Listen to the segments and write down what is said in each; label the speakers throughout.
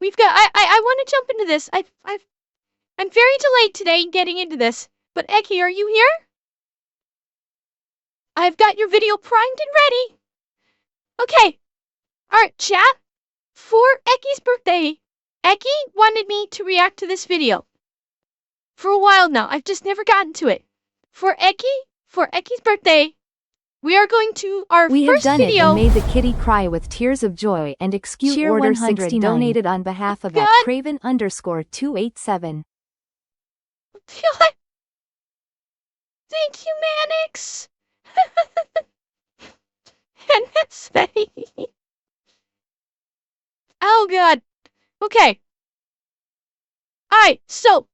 Speaker 1: we've got. I want to jump into this. I'm very delayed today getting into this. But Eki, are you here? I've got your video primed and ready. Okay. All right, chat. For Eki's birthday, Eki wanted me to react to this video. For a while now, I've just never gotten to it. For Eki's birthday, we are going to our
Speaker 2: we
Speaker 1: first
Speaker 2: have done
Speaker 1: video.
Speaker 2: It and made the kitty cry with tears of joy and excuse
Speaker 3: Cheer
Speaker 2: order
Speaker 3: 169
Speaker 2: donated on behalf of
Speaker 1: God.
Speaker 2: @Craven_287.
Speaker 1: Thank you, Mannix. And that's oh God. Okay. Alright, so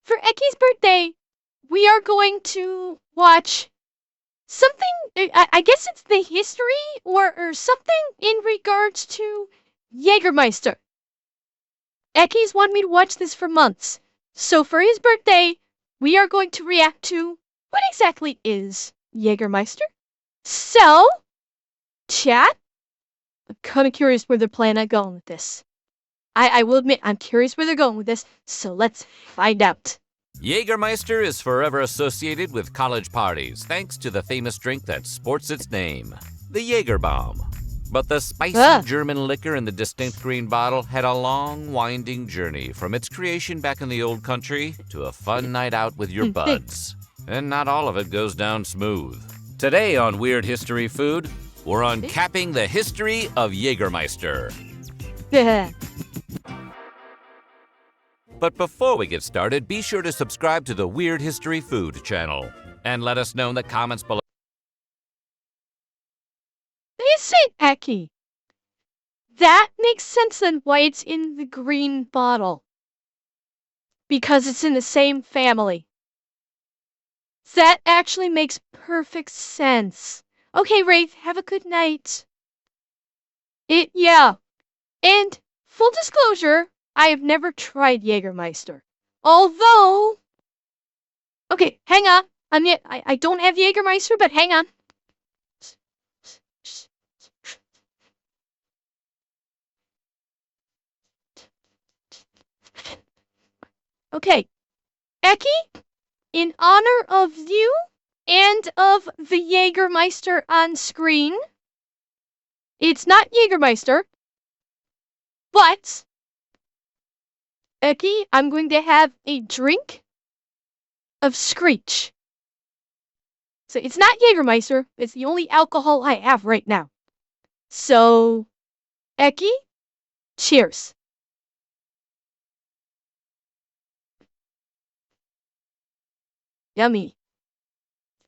Speaker 1: for Eki's birthday, we are going to watch something, I guess it's the history or something in regards to Jagermeister. Eki's wanted me to watch this for months. So for his birthday, we are going to react to what exactly is Jagermeister. So, chat, I'm kind of curious where they're planning on going with this. I will admit, I'm curious where they're going with this, so let's find out.
Speaker 4: Jagermeister is forever associated with college parties thanks to the famous drink that sports its name, the Jager bomb. But the spicy German liquor in the distinct green bottle had a long, winding journey from its creation back in the old country to a fun night out with your buds. And not all of it goes down smooth. Today on Weird History Food, we're uncapping the history of Jagermeister. But before we get started, be sure to subscribe to the Weird History Food channel and let us know in the comments below.
Speaker 1: This ain't Eki. That makes sense then why it's in the green bottle. Because it's in the same family. That actually makes perfect sense. Okay, Wraith, have a good night. Yeah. And full disclosure, I have never tried Jagermeister. Although, okay, hang on. I don't have Jagermeister, but hang on. Okay, Eki, in honor of you and of the Jagermeister on screen, it's not Jagermeister, but Eki, I'm going to have a drink of Screech. So it's not Jagermeister, it's the only alcohol I have right now. So, Eki, cheers. Yummy.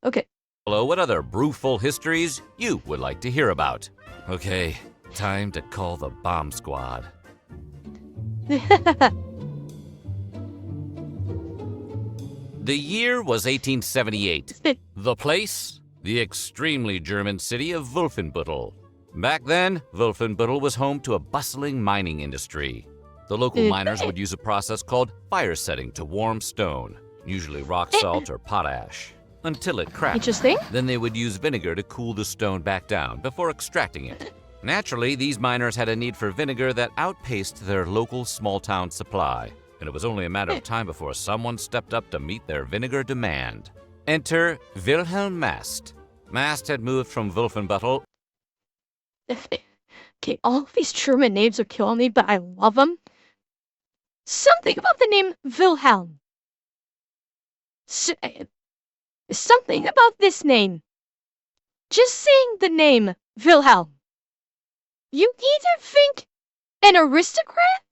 Speaker 1: Okay.
Speaker 4: Hello, what other brewful histories you would like to hear about? Okay, time to call the bomb squad. The year was 1878. The place? The extremely German city of Wolfenbuttel. Back then, Wolfenbuttel was home to a bustling mining industry. The local miners would use a process called fire setting to warm stone, usually rock salt or potash, until it cracked.
Speaker 1: Interesting.
Speaker 4: Then they would use vinegar to cool the stone back down before extracting it. Naturally, these miners had a need for vinegar that outpaced their local small-town supply, and it was only a matter of time before someone stepped up to meet their vinegar demand. Enter Wilhelm Mast. Mast had moved from Wolfenbuttel.
Speaker 1: Okay, all of these German names are killing me, but I love them. Something about the name Wilhelm. Something about this name. Just saying the name Wilhelm. You either think an aristocrat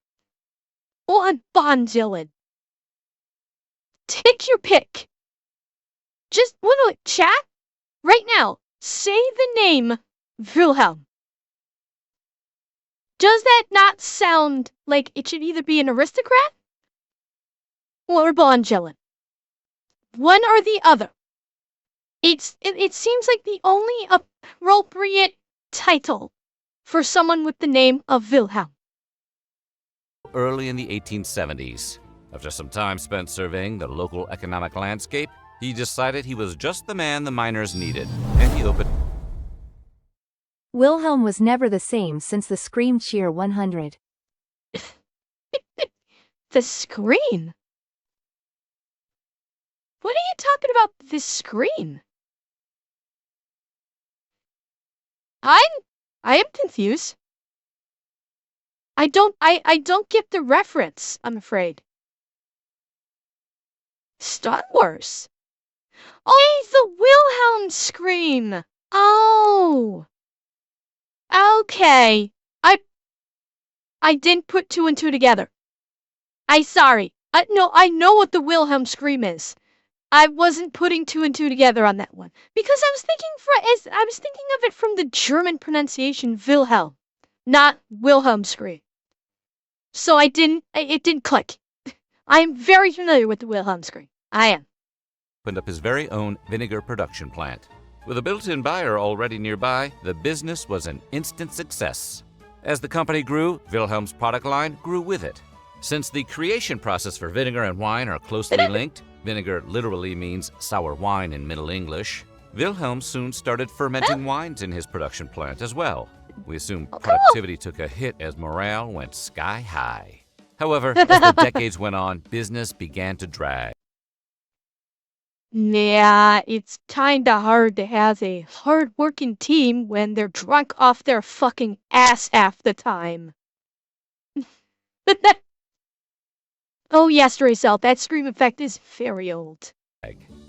Speaker 1: or a Bondvillain. Take your pick. Just wanna chat right now. Say the name Wilhelm. Does that not sound like it should either be an aristocrat or a Bondvillain? One or the other. It seems like the only appropriate title for someone with the name of Wilhelm.
Speaker 4: Early in the 1870s. After some time spent surveying the local economic landscape, he decided he was just the man the miners needed, and he opened.
Speaker 2: Wilhelm was never the same since the Scream Cheer 100.
Speaker 1: The screen? What are you talking about, this screen? I am confused. I don't get the reference, I'm afraid. Star Wars. Oh, it's the Wilhelm screen. Oh. Okay. I didn't put two and two together. Sorry. No, I know what the Wilhelm scream is. I wasn't putting two and two together on that one because I was thinking of it from the German pronunciation Wilhelm, not Wilhelm scream. So it didn't click. I am very familiar with the Wilhelm scream. I am.
Speaker 4: Opened up his very own vinegar production plant. With a built-in buyer already nearby, the business was an instant success. As the company grew, Wilhelm's product line grew with it. Since the creation process for vinegar and wine are closely linked, vinegar literally means sour wine in Middle English, Wilhelm soon started fermenting wines in his production plant as well. We assume productivity took a hit as morale went sky high. However, as the decades went on, business began to drag.
Speaker 1: Yeah, it's kinda hard to have a hard-working team when they're drunk off their fucking ass half the time. Oh yes, Racel, that scream effect is very old.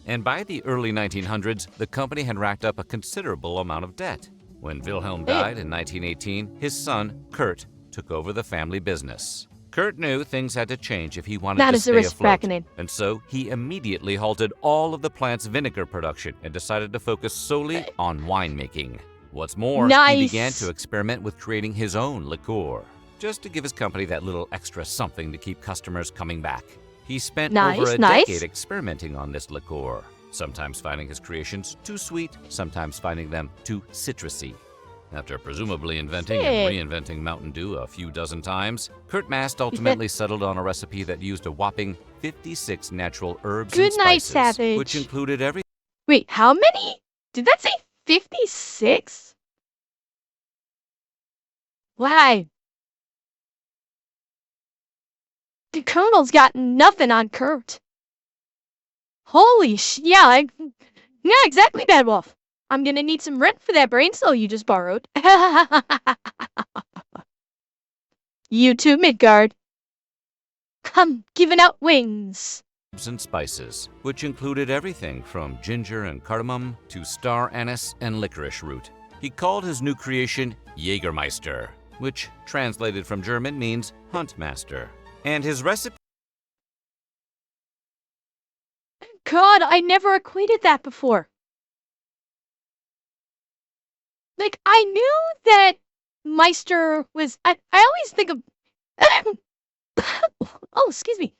Speaker 4: And by the early 1900s, the company had racked up a considerable amount of debt. When Wilhelm died in 1918, his son, Kurt, took over the family business. Kurt knew things had to change if he wanted to stay afloat, and so he immediately halted all of the plant's vinegar production and decided to focus solely on winemaking. What's more, he began to experiment with creating his own liqueur, just to give his company that little extra something to keep customers coming back. He spent over a decade experimenting on this liqueur, sometimes finding his creations too sweet, sometimes finding them too citrusy. After presumably inventing and reinventing Mountain Dew a few dozen times, Kurt Mast ultimately settled on a recipe that used a whopping 56 natural herbs and spices, which included everything.
Speaker 1: Wait, how many? Did that say 56? Why? The Colonel's got nothing on Kurt. Holy yeah, exactly, Bad Wolf. I'm gonna need some rent for that brain cell you just borrowed. You too, Midgard. I'm giving out wings.
Speaker 4: And spices, which included everything from ginger and cardamom to star anise and licorice root. He called his new creation Jagermeister, which translated from German means hunt master. And his recipe...
Speaker 1: God, I never equated that before. Like, I knew that Meister was... I always think of... Oh, excuse me.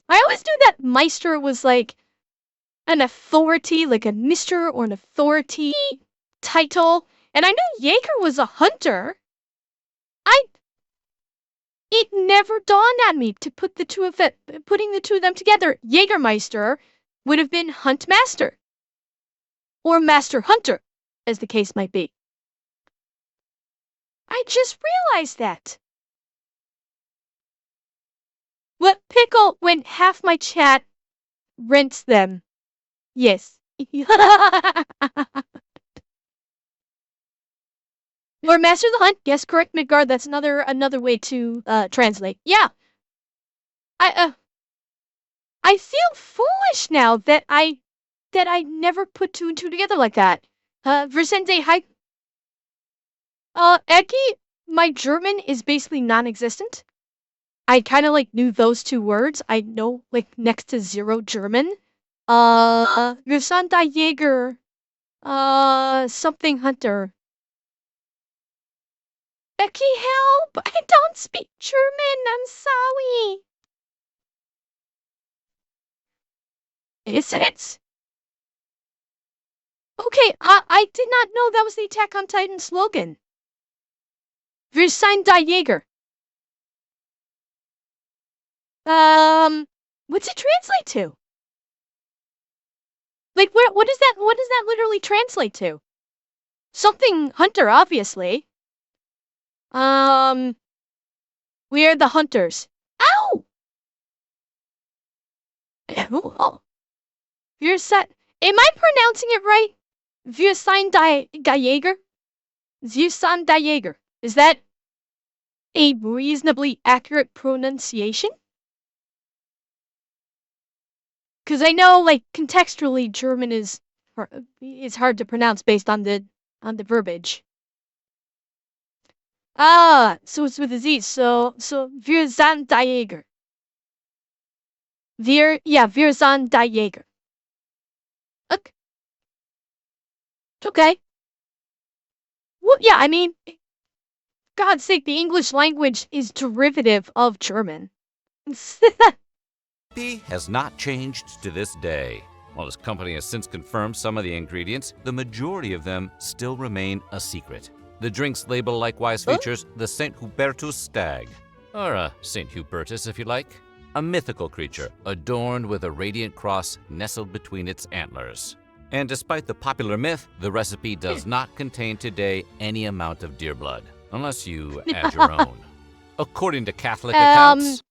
Speaker 1: I always knew that Meister was like an authority, like a Mr. or an authority title. And I knew Jaeger was a hunter. It never dawned on me to putting the two of them together. Jagermeister would have been Hunt Master. Or Master Hunter, as the case might be. I just realized that. What pickle when half my chat rents them? Yes. Or Master of the Hunt. Yes, correct, Midgard. That's another way to translate. Yeah. I feel foolish now that I never put two and two together like that. Versende hi. Eki, my German is basically non-existent. I kind of like knew those two words. I know like next to zero German. Versende Jager. Something hunter. Becky, help! I don't speak German. I'm sorry. Is it? Okay, I did not know that was the Attack on Titan slogan. Wir sind die Jäger. What's it translate to? Like, what does that literally translate to? Something hunter, obviously. We are the hunters. Ow! Oh, Jager. Am I pronouncing it right? Jager? Jager. Is that a reasonably accurate pronunciation? Because I know, like, contextually, German is hard to pronounce based on the verbiage. Ah, so it's with a Z. So wir sind die Jäger. Wir sind die Jäger. Okay. Okay. Well, yeah, I mean, God's sake, the English language is derivative of German.
Speaker 4: Recipe has not changed to this day. While his company has since confirmed some of the ingredients, the majority of them still remain a secret. The drink's label likewise features the St. Hubertus stag, or a St. Hubertus if you like, a mythical creature adorned with a radiant cross nestled between its antlers. And despite the popular myth, the recipe does not contain today any amount of deer blood, unless you add your own. According to Catholic accounts,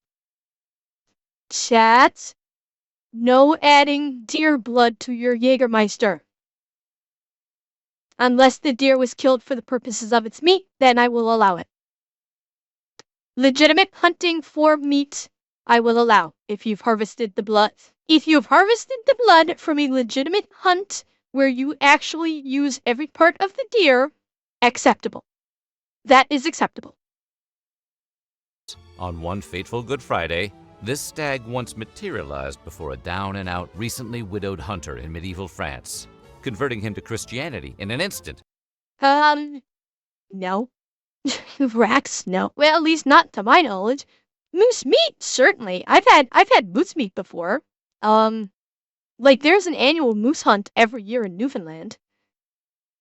Speaker 1: Chat, no adding deer blood to your Jagermeister. Unless the deer was killed for the purposes of its meat, then I will allow it. Legitimate hunting for meat, I will allow, if you've harvested the blood. If you've harvested the blood from a legitimate hunt where you actually use every part of the deer, acceptable. That is acceptable.
Speaker 4: On one fateful Good Friday, this stag once materialized before a down-and-out, recently widowed hunter in medieval France, converting him to Christianity in an instant.
Speaker 1: No. Rax, no. Well, at least not to my knowledge. Moose meat, certainly. I've had moose meat before. Like there's an annual moose hunt every year in Newfoundland.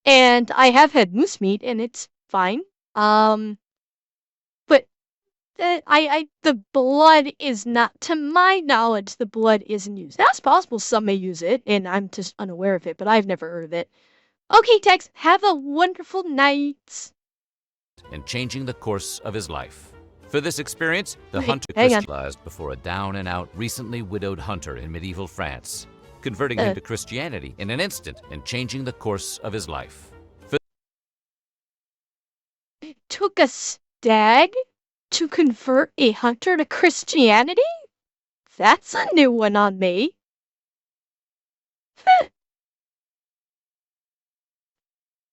Speaker 1: And I have had moose meat and it's fine. But the blood is not, to my knowledge, the blood isn't used. That's possible some may use it, and I'm just unaware of it, but I've never heard of it. Okay, Tex, have a wonderful night.
Speaker 4: And changing the course of his life. For this experience, the
Speaker 1: Wait,
Speaker 4: hunter
Speaker 1: hang on.
Speaker 4: crystallized before a down-and-out, recently widowed hunter in medieval France, converting him to Christianity in an instant and changing the course of his life.
Speaker 1: Took a stag to convert a hunter to Christianity? That's a new one on me.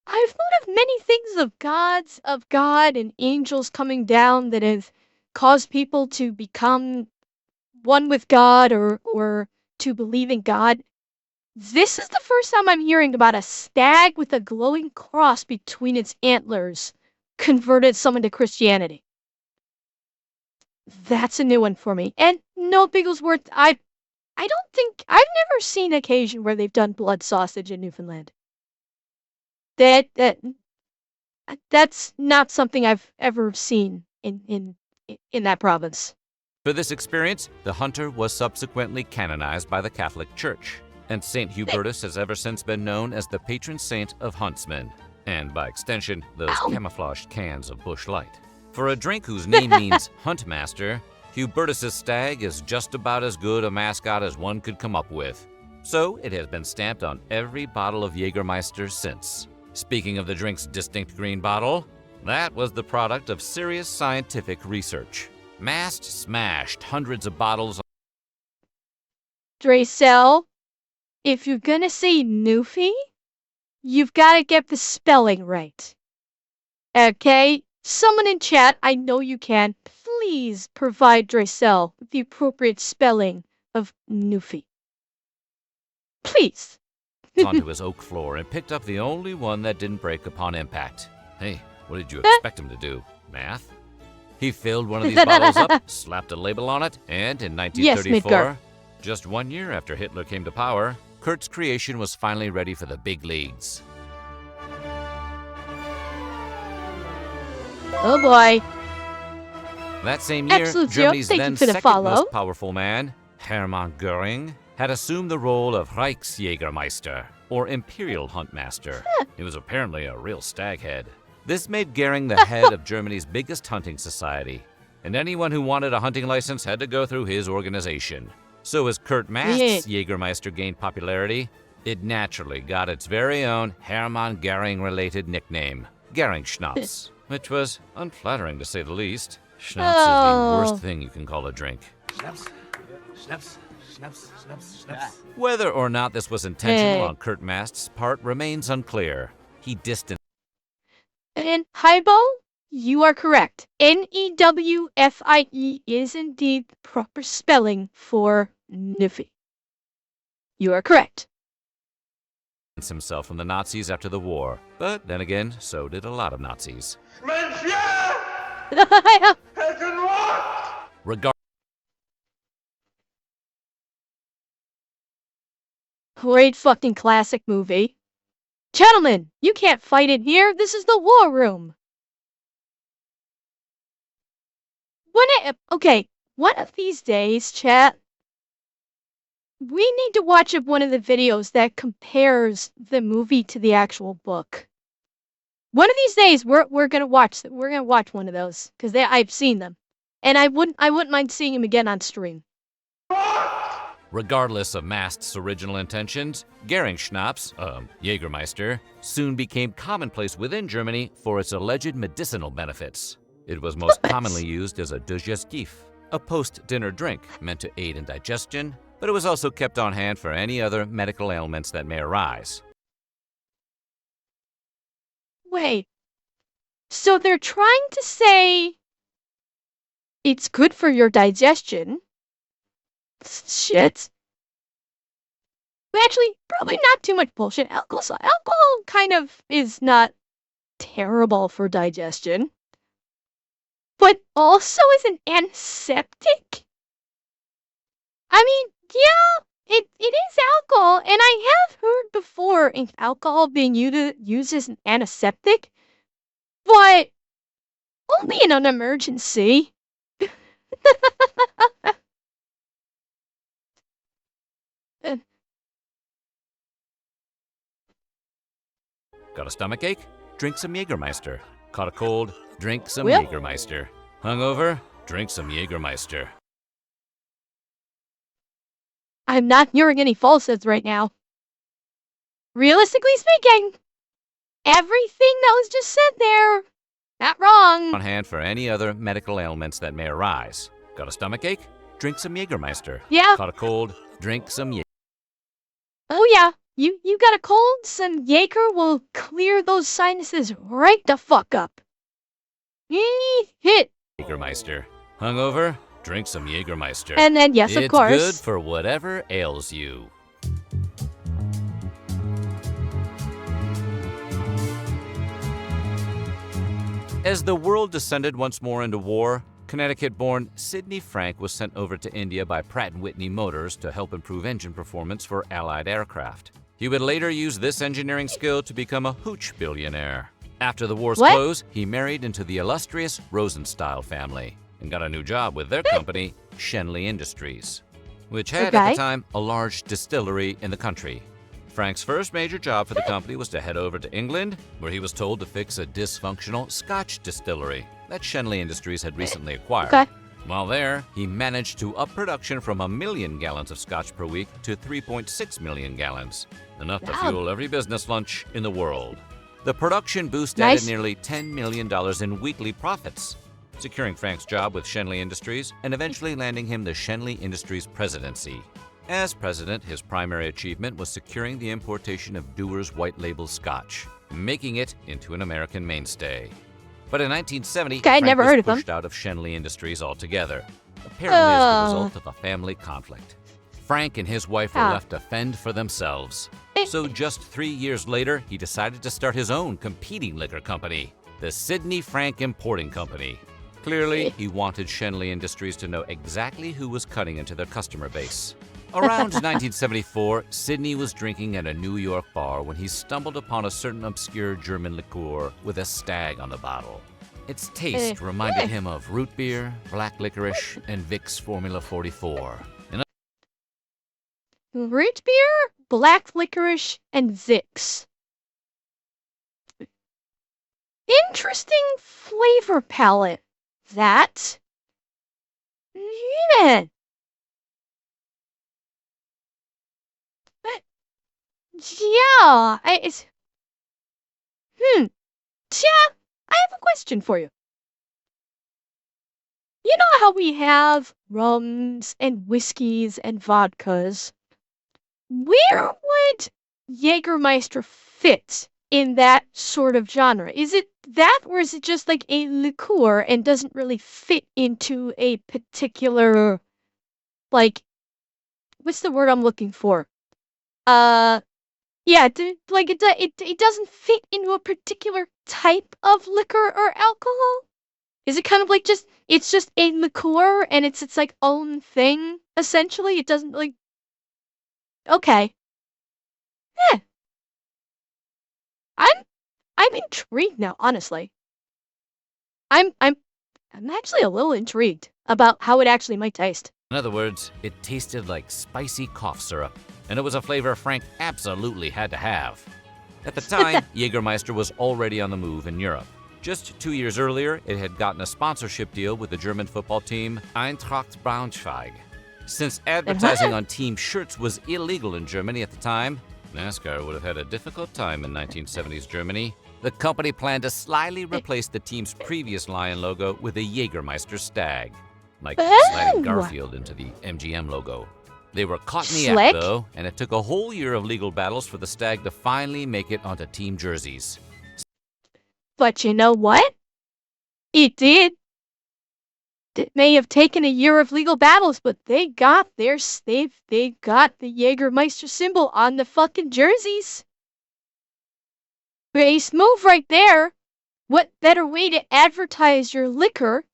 Speaker 1: I've thought of many things of God and angels coming down that have caused people to become one with God or to believe in God. This is the first time I'm hearing about a stag with a glowing cross between its antlers converted someone to Christianity. That's a new one for me. And no, Bigglesworth, I don't think I've never seen an occasion where they've done blood sausage in Newfoundland. That's not something I've ever seen in that province.
Speaker 4: For this experience, the hunter was subsequently canonized by the Catholic Church, and St. Hubertus has ever since been known as the patron saint of huntsmen, and by extension, those camouflaged cans of Busch Light. For a drink whose name means Huntmaster, Hubertus' stag is just about as good a mascot as one could come up with. So it has been stamped on every bottle of Jagermeister since. Speaking of the drink's distinct green bottle, that was the product of serious scientific research. Mast smashed hundreds of bottles.
Speaker 1: Dracel, if you're gonna say Newfie, you've gotta get the spelling right. Okay? Someone in chat, I know you can, please provide Dracel with the appropriate spelling of Newfie. Please.
Speaker 4: Onto his oak floor and picked up the only one that didn't break upon impact. Hey, what did you expect him to do? Math? He filled one of these bottles up, slapped a label on it, and in 1934, just 1 year after Hitler came to power, Kurt's creation was finally ready for the big leagues.
Speaker 1: Oh boy.
Speaker 4: That same year,
Speaker 1: Absolute
Speaker 4: Germany's
Speaker 1: joke. Thank
Speaker 4: then
Speaker 1: you for the
Speaker 4: second
Speaker 1: follow.
Speaker 4: most powerful man, Hermann Göring, had assumed the role of Reichsjägermeister, or Imperial Huntmaster. He was apparently a real staghead. This made Göring the head of Germany's biggest hunting society, and anyone who wanted a hunting license had to go through his organization. So as Kurt Mast's Jagermeister gained popularity, it naturally got its very own Hermann Goering-related nickname, Goering-Schnaps, which was unflattering to say the least. Schnapps is the worst thing you can call a drink.
Speaker 3: Schnaps, schnaps, schnaps, schnaps, schnaps.
Speaker 4: Whether or not this was intentional on Kurt Mast's part remains unclear. He distanced.
Speaker 1: And Highball, you are correct. Newfie is indeed the proper spelling for Niffy. You are correct.
Speaker 4: Himself from the Nazis after the war, but then again, so did a lot of Nazis.
Speaker 1: Great fucking classic movie. Gentlemen, you can't fight in here. This is the war room. Okay, one of these days, chat, we need to watch one of the videos that compares the movie to the actual book. One of these days, we're gonna watch one of those because I've seen them, and I wouldn't mind seeing them again on stream.
Speaker 4: Regardless of Mast's original intentions, Goering-Schnaps, Jagermeister, soon became commonplace within Germany for its alleged medicinal benefits. It was most commonly used as a digestif, a post-dinner drink meant to aid in digestion, but it was also kept on hand for any other medical ailments that may arise.
Speaker 1: Wait, so they're trying to say it's good for your digestion? Shit. Actually, probably not too much bullshit. Alcohol kind of is not terrible for digestion, but also is an antiseptic. I mean, yeah, it is alcohol, and I have heard before alcohol being used as an antiseptic, but only in an emergency.
Speaker 4: Got a stomachache? Drink some Jagermeister. Caught a cold? Drink some Jagermeister. Hungover? Drink some Jagermeister.
Speaker 1: I'm not hearing any falsehoods right now. Realistically speaking, everything that was just said there, not wrong.
Speaker 4: On hand for any other medical ailments that may arise. Got a stomachache? Drink some Jagermeister.
Speaker 1: Yeah.
Speaker 4: Caught a cold? Drink some Jager.
Speaker 1: Oh yeah, you got a cold? Some Jager will clear those sinuses right the fuck up. Hit.
Speaker 4: Jagermeister. Hungover? Drink some Jagermeister.
Speaker 1: And then yes, of course.
Speaker 4: It's good for whatever ails you. As the world descended once more into war, Connecticut-born Sidney Frank was sent over to India by Pratt & Whitney Motors to help improve engine performance for Allied aircraft. He would later use this engineering skill to become a hooch billionaire. After the war's close, he married into the illustrious Rosenstyle family and got a new job with their company, Schenley Industries, which had at the time a large distillery in the country. Frank's first major job for the company was to head over to England, where he was told to fix a dysfunctional Scotch distillery that Schenley Industries had recently acquired. While there, he managed to up production from 1 million gallons of Scotch per week to 3.6 million gallons, enough to fuel every business lunch in the world. The production boost added nearly $10 million in weekly profits, securing Frank's job with Schenley Industries and eventually landing him the Schenley Industries presidency. As president, his primary achievement was securing the importation of Dewar's White Label Scotch, making it into an American mainstay. But in 1970, Frank was pushed out of Schenley Industries altogether, apparently as the result of a family conflict. Frank and his wife were left to fend for themselves. So just 3 years later, he decided to start his own competing liquor company, the Sidney Frank Importing Company. Clearly, he wanted Schenley Industries to know exactly who was cutting into their customer base. Around 1974, Sidney was drinking at a New York bar when he stumbled upon a certain obscure German liqueur with a stag on the bottle. Its taste reminded him of root beer, black licorice, and Vicks Formula 44.
Speaker 1: Root beer, black licorice, and Vicks. Interesting flavor palette. That. Yeah. Yeah, yeah, I have a question for you. You know how we have rums and whiskeys and vodkas? Where would Jagermeister fit in that sort of genre? Is it that, or is it just like a liqueur and doesn't really fit into a particular, like, what's the word I'm looking for? Yeah, it doesn't fit into a particular type of liquor or alcohol? Is it kind of like it's just a liqueur and it's its like own thing, essentially? It doesn't like, okay. Yeah. I'm I'm intrigued now, honestly. I'm I'm I'm actually a little intrigued about how it actually might taste.
Speaker 4: In other words, it tasted like spicy cough syrup, and it was a flavor Frank absolutely had to have. At the time, Jagermeister was already on the move in Europe. Just 2 years earlier, it had gotten a sponsorship deal with the German football team Eintracht Braunschweig. Since advertising on team shirts was illegal in Germany at the time, NASCAR would have had a difficult time in 1970s Germany. The company planned to slyly replace the team's previous lion logo with a Jagermeister stag, like sliding Garfield into the MGM logo. They were caught in the act, though, and it took a whole year of legal battles for the stag to finally make it onto team jerseys.
Speaker 1: But you know what? It did. It may have taken a year of legal battles, but they got they got the Jagermeister symbol on the fucking jerseys. Ace move right there. What better way to advertise your liquor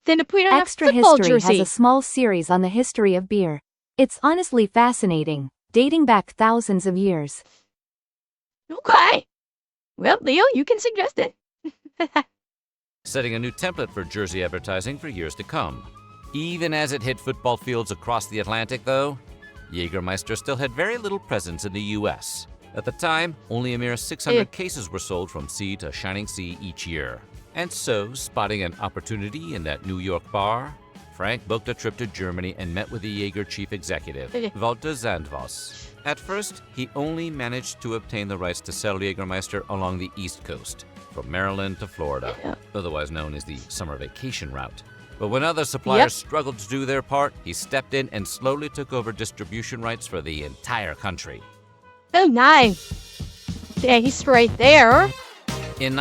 Speaker 1: than to put it on
Speaker 2: Extra
Speaker 1: a football
Speaker 2: History
Speaker 1: jersey?
Speaker 2: has a small series on the history of beer. It's honestly fascinating, dating back thousands of years.
Speaker 1: Okay. Well, Leo, you can suggest it.
Speaker 4: Setting a new template for jersey advertising for years to come. Even as it hit football fields across the Atlantic, though, Jagermeister still had very little presence in the U.S. At the time, only a mere 600 cases were sold from sea to Shining Sea each year. And so, spotting an opportunity in that New York bar, Frank booked a trip to Germany and met with the Jaeger chief executive, Walter Zandvoss. At first, he only managed to obtain the rights to sell Jagermeister along the East Coast, from Maryland to Florida, otherwise known as the summer vacation route. But when other suppliers struggled to do their part, he stepped in and slowly took over distribution rights for the entire country.
Speaker 1: Oh, nice. Yeah, he's right there.
Speaker 4: In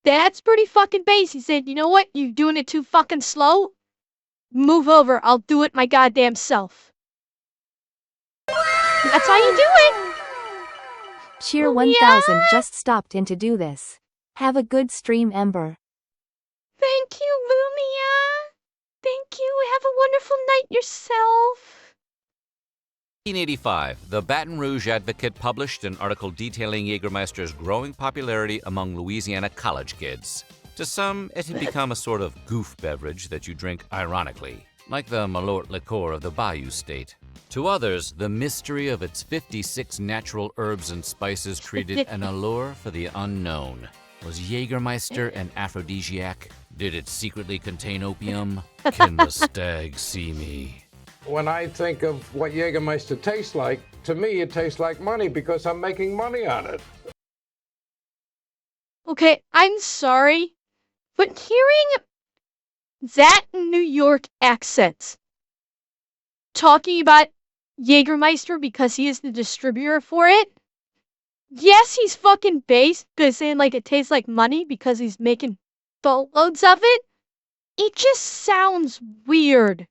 Speaker 1: That's pretty fucking base. He said, you know what? You're doing it too fucking slow. Move over. I'll do it my goddamn self. That's how you do it.
Speaker 2: Cheer 1000 just stopped in to do this. Have a good stream, Ember.
Speaker 1: Thank you, Lumia. Thank you. Have a wonderful night yourself.
Speaker 4: 1985, the Baton Rouge Advocate published an article detailing Jagermeister's growing popularity among Louisiana college kids. To some, it had become a sort of goof beverage that you drink ironically, like the Malort liqueur of the Bayou State. To others, the mystery of its 56 natural herbs and spices created an allure for the unknown. Was Jagermeister an aphrodisiac? Did it secretly contain opium? Can the stag see me?
Speaker 5: When I think of what Jagermeister tastes like, to me it tastes like money because I'm making money on it.
Speaker 1: Okay, I'm sorry, but hearing that New York accent talking about Jagermeister because he is the distributor for it, yes, he's fucking based, but saying like it tastes like money because he's making boatloads of it, it just sounds weird.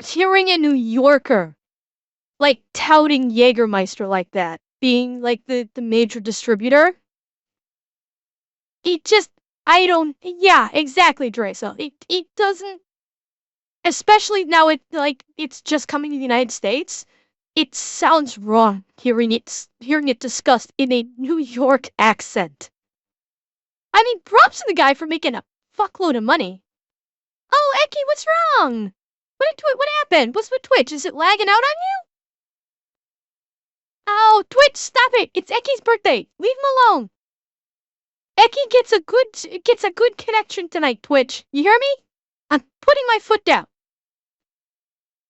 Speaker 1: Hearing a New Yorker, like, touting Jagermeister like that, being, like, the major distributor, it just, yeah, exactly, Dre, so it doesn't, especially now it's just coming to the United States, it sounds wrong hearing it discussed in a New York accent. I mean, props to the guy for making a fuckload of money. Oh, Eki, what's wrong? What happened? What's with Twitch? Is it lagging out on you? Oh, Twitch, stop it! It's Eki's birthday. Leave him alone. Eki gets a good connection tonight, Twitch. You hear me? I'm putting my foot down.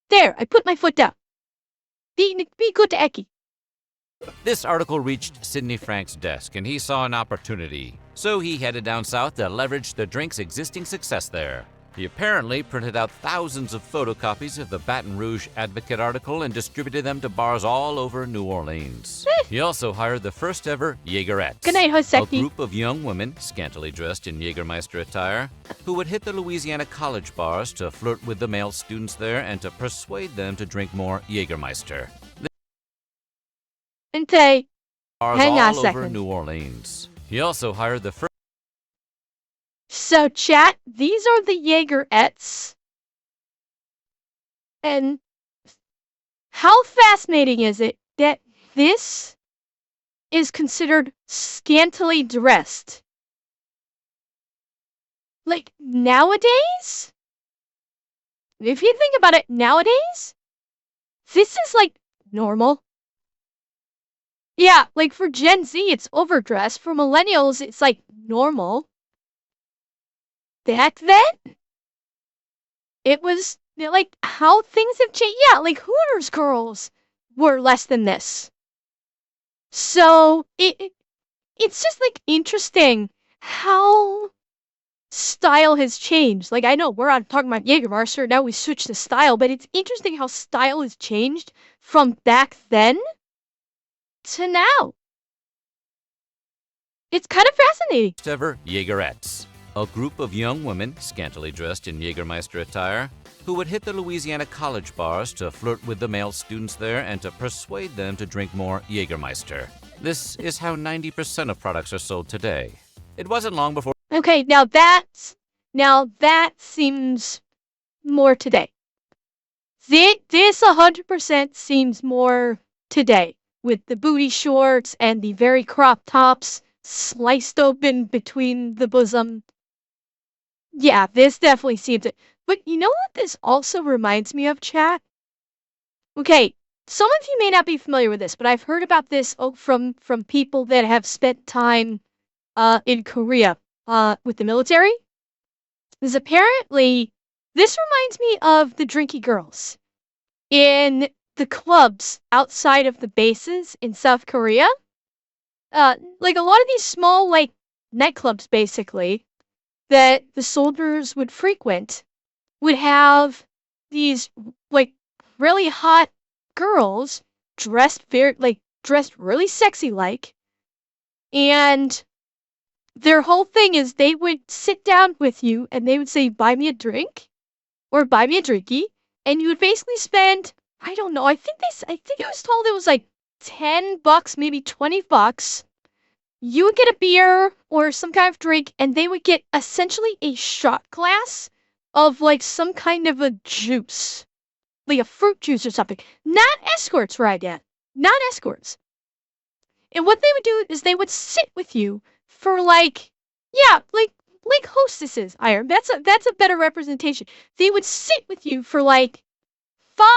Speaker 1: There, I put my foot down. Be good to Eki.
Speaker 4: This article reached Sidney Frank's desk, and he saw an opportunity. So he headed down south to leverage the drink's existing success there. He apparently printed out thousands of photocopies of the Baton Rouge Advocate article and distributed them to bars all over New Orleans. He also hired the first ever Jagerettes,
Speaker 1: Good night,
Speaker 4: a
Speaker 1: Joseki.
Speaker 4: group of young women, scantily dressed in Jagermeister attire, who would hit the Louisiana college bars to flirt with the male students there and to persuade them to drink more Jagermeister.
Speaker 1: Inte.
Speaker 4: Bars
Speaker 1: Hang on a
Speaker 4: all over
Speaker 1: second.
Speaker 4: New Orleans. He also hired the first.
Speaker 1: So, chat, these are the Jagerettes. And how fascinating is it that this is considered scantily dressed? Like, nowadays? If you think about it, nowadays, this is like normal. Yeah, like for Gen Z, it's overdressed. For millennials, it's like normal. Back then, it was like how things have changed. Yeah, like Hooters girls were less than this. So it's just like interesting how style has changed. Like I know we're on talking about Jagermeister, now we switched to style, but it's interesting how style has changed from back then to now. It's kind of fascinating.
Speaker 4: Ever Jagerettes, a group of young women, scantily dressed in Jagermeister attire, who would hit the Louisiana college bars to flirt with the male students there and to persuade them to drink more Jagermeister. This is how 90% of products are sold today. It wasn't long before.
Speaker 1: Okay, now that seems more today. This 100% seems more today, with the booty shorts and the very cropped tops sliced open between the bosom. Yeah, this definitely seems it. But you know what this also reminds me of, chat? Okay, some of you may not be familiar with this, but I've heard about this from people that have spent time in Korea with the military. Because apparently, this reminds me of the drinky girls in the clubs outside of the bases in South Korea. Like a lot of these small, like, nightclubs, basically, that the soldiers would frequent would have these, like, really hot girls dressed really sexy-like, and their whole thing is they would sit down with you and they would say, buy me a drink or buy me a drinky, and you would basically spend, I don't know, I think I was told it was like $10, maybe $20. You would get a beer or some kind of drink, and they would get essentially a shot glass of like some kind of a juice, like a fruit juice or something. Not escorts, right? Yet, not escorts. And what they would do is they would sit with you for like hostesses. Iron. That's a better representation. They would sit with you for like 5,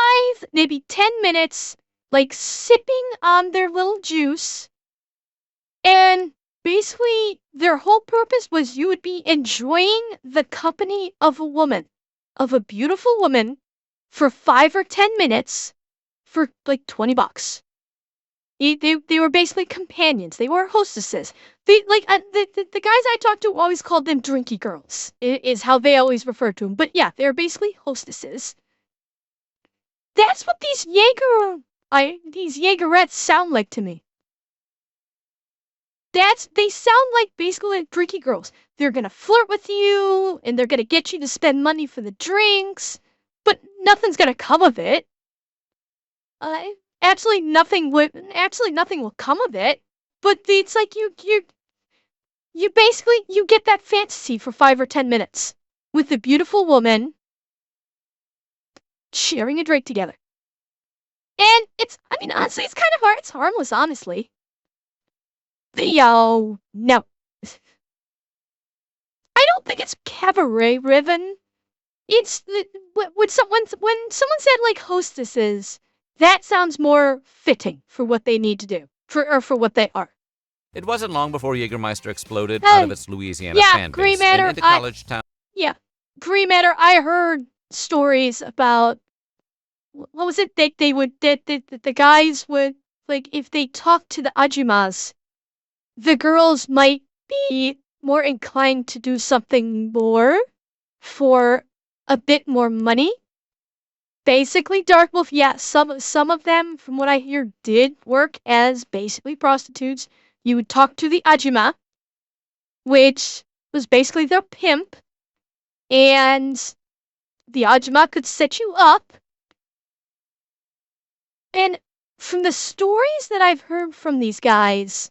Speaker 1: maybe 10 minutes, like sipping on their little juice. And basically, their whole purpose was you would be enjoying the company of a woman, of a beautiful woman, for 5 or 10 minutes for like $20. They were basically companions. They were hostesses. The guys I talked to always called them drinky girls, is how they always referred to them. But yeah, they're basically hostesses. That's what these Jagerettes sound like to me. They sound like basically like drinky girls. They're gonna flirt with you, and they're gonna get you to spend money for the drinks, but nothing's gonna come of it. Actually, nothing will come of it. But it's like you basically get that fantasy for 5 or 10 minutes with a beautiful woman sharing a drink together. And honestly, it's kind of hard. It's harmless, honestly. No. I don't think it's cabaret riven. It's when someone said like hostesses, that sounds more fitting for what they need to do, for what they are.
Speaker 4: It wasn't long before Jagermeister exploded out of its Louisiana fan
Speaker 1: Green
Speaker 4: base
Speaker 1: Matter,
Speaker 4: and into college town.
Speaker 1: Yeah, Green Matter. I heard stories about what was it? The guys would like, if they talk to the Ajumas, the girls might be more inclined to do something more for a bit more money. Basically, Dark Wolf, yeah, some of them, from what I hear, did work as basically prostitutes. You would talk to the Ajuma, which was basically their pimp, and the Ajuma could set you up. And from the stories that I've heard from these guys,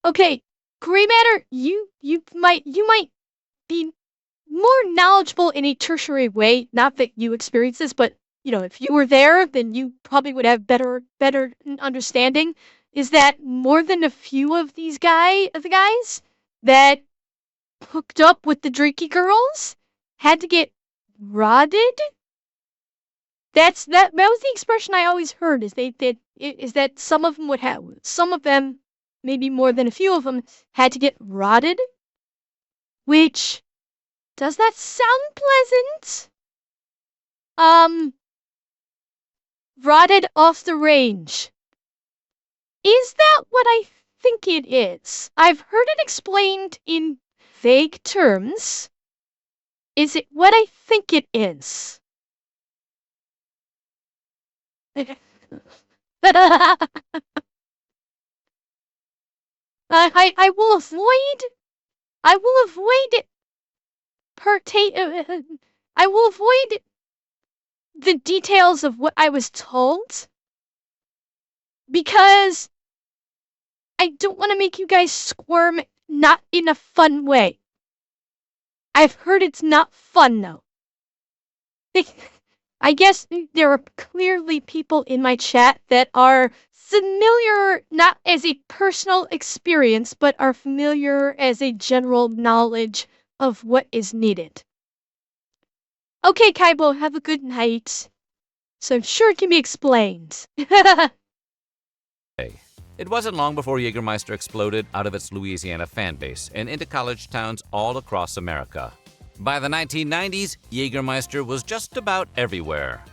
Speaker 1: okay, Gray Matter, you might be more knowledgeable in a tertiary way. Not that you experience this, but if you were there, then you probably would have better understanding. Is that more than a few of the guys that hooked up with the drinky girls had to get rodded? That was the expression I always heard. Is that some of them, maybe more than a few of them, had to get rodded? Which, does that sound pleasant? Rotted off the range. Is that what I think it is? I've heard it explained in vague terms. Is it what I think it is? I will avoid I will avoid the details of what I was told, because I don't want to make you guys squirm, not in a fun way. I've heard it's not fun, though. I guess there are clearly people in my chat that are familiar, not as a personal experience, but are familiar as a general knowledge of what is needed. Okay, Kaibo, have a good night. So I'm sure it can be explained.
Speaker 4: It wasn't long before Jagermeister exploded out of its Louisiana fan base and into college towns all across America. By the 1990s, Jagermeister was just about everywhere.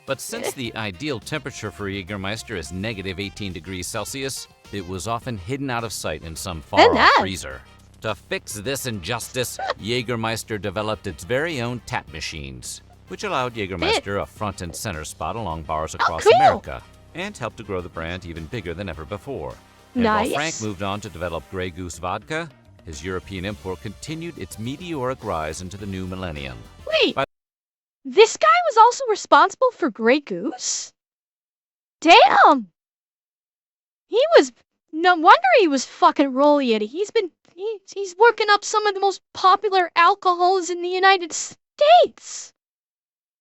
Speaker 4: But since the ideal temperature for Jagermeister is negative 18 degrees Celsius, it was often hidden out of sight in some far-off freezer. To fix this injustice, Jagermeister developed its very own tap machines, which allowed Jagermeister a front and center spot along bars across America, and helped to grow the brand even bigger than ever before. And while Frank moved on to develop Grey Goose vodka, his European import continued its meteoric rise into the new millennium.
Speaker 1: Wait, this guy was also responsible for Grey Goose? Damn! No wonder he was fucking rolling it. He's working up some of the most popular alcohols in the United States.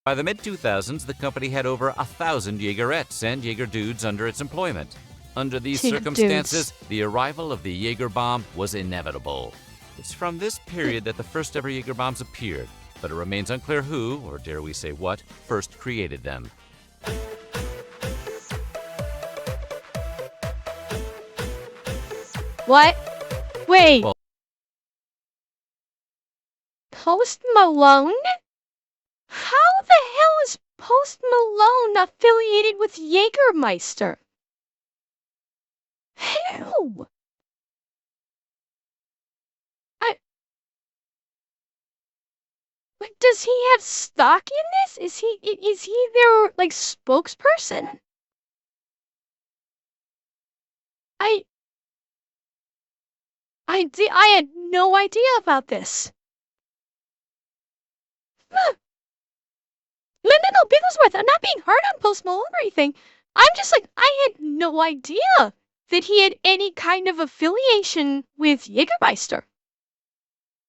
Speaker 4: By the mid-2000s, the company had over 1,000 Jagerettes and Jager dudes under its employment. Under these circumstances, the arrival of the Jager bomb was inevitable. It's from this period that the first ever Jager bombs appeared, but it remains unclear who, or dare we say what, first created them.
Speaker 1: What? Wait.
Speaker 4: Well,
Speaker 1: Post Malone? How the hell is Post Malone affiliated with Jagermeister? How? Does he have stock in this? Is he their spokesperson? I had no idea about this. No, Bigglesworth, I'm not being hard on Post Malone or anything. I'm just I had no idea that he had any kind of affiliation with Jagermeister.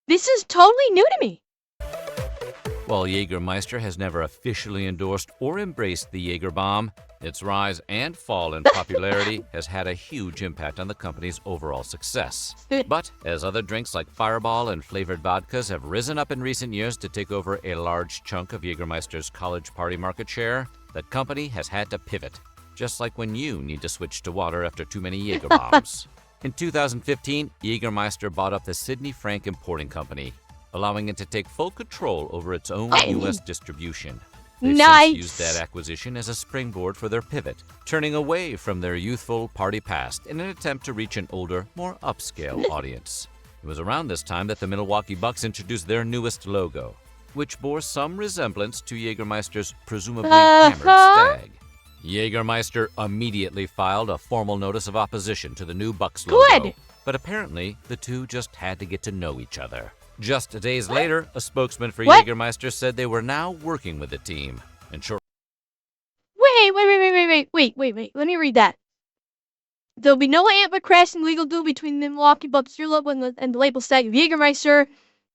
Speaker 1: This is totally new to me.
Speaker 4: While Jagermeister has never officially endorsed or embraced the Jager bomb, its rise and fall in popularity has had a huge impact on the company's overall success. But as other drinks like Fireball and flavored vodkas have risen up in recent years to take over a large chunk of Jagermeister's college party market share, the company has had to pivot, just like when you need to switch to water after too many Jager bombs. In 2015, Jagermeister bought up the Sidney Frank Importing Company, allowing it to take full control over its own U.S. distribution. They've
Speaker 1: Nice.
Speaker 4: since used that acquisition as a springboard for their pivot, turning away from their youthful party past in an attempt to reach an older, more upscale audience. It was around this time that the Milwaukee Bucks introduced their newest logo, which bore some resemblance to Jagermeister's presumably hammered stag. Jagermeister immediately filed a formal notice of opposition to the new Bucks logo.
Speaker 1: Good.
Speaker 4: But apparently, the two just had to get to know each other. Just days later, a spokesman for
Speaker 1: What?
Speaker 4: Jagermeister said they were now working with the team. And
Speaker 1: Wait. Let me read that. There'll be no antler-crashing legal duel between the Milwaukee Bucks, your logo, and the label stag of Jagermeister.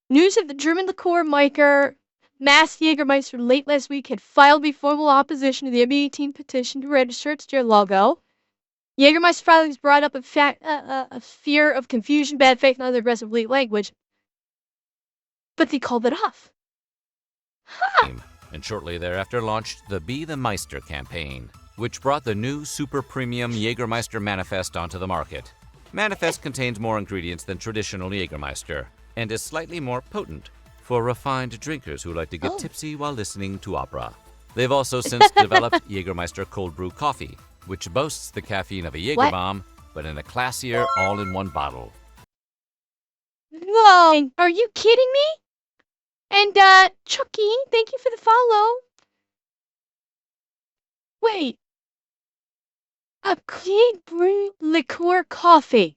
Speaker 1: News that the German liqueur maker Mass Jagermeister late last week had filed a formal opposition to the NBA team petition to register its their logo. Jagermeister filings brought up a fear of confusion, bad faith, and other aggressive language, but they called it off.
Speaker 4: and shortly thereafter launched the Be the Meister campaign, which brought the new super premium Jagermeister Manifest onto the market. Manifest contains more ingredients than traditional Jagermeister and is slightly more potent for refined drinkers who like to get tipsy while listening to opera. They've also since developed Jagermeister Cold Brew Coffee, which boasts the caffeine of a Jager bomb, but in a classier all-in-one bottle.
Speaker 1: Whoa, are you kidding me? And, Chucky, thank you for the follow. Wait. A cold brew liqueur coffee.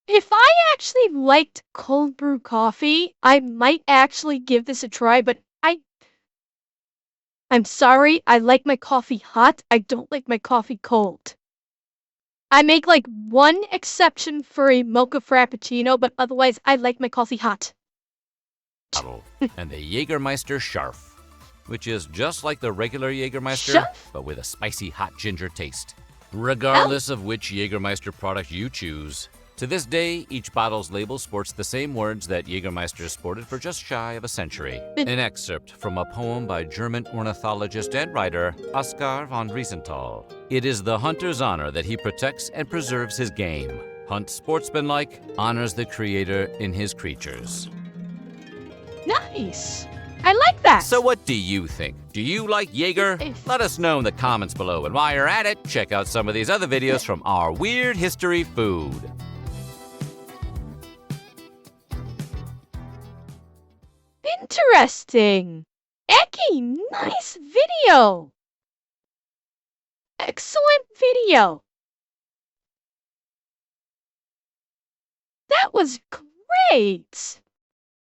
Speaker 1: If I actually liked cold brew coffee, I might actually give this a try, but I'm sorry, I like my coffee hot. I don't like my coffee cold. I make like one exception for a mocha frappuccino, but otherwise I like my coffee hot.
Speaker 4: And the Jagermeister Scharf, which is just like the regular Jagermeister,
Speaker 1: Scharf?
Speaker 4: but with a spicy hot ginger taste. Regardless of which Jagermeister product you choose, to this day, each bottle's label sports the same words that Jagermeister sported for just shy of a century. An excerpt from a poem by German ornithologist and writer Oskar von Riesenthal. It is the hunter's honor that he protects and preserves his game. Hunt sportsmanlike, honors the creator in his creatures.
Speaker 1: Nice. I like that.
Speaker 4: So what do you think? Do you like Jaeger? Let us know in the comments below. And while you're at it, check out some of these other videos from our Weird History Food.
Speaker 1: Interesting. Eki, nice video. Excellent video. That was great.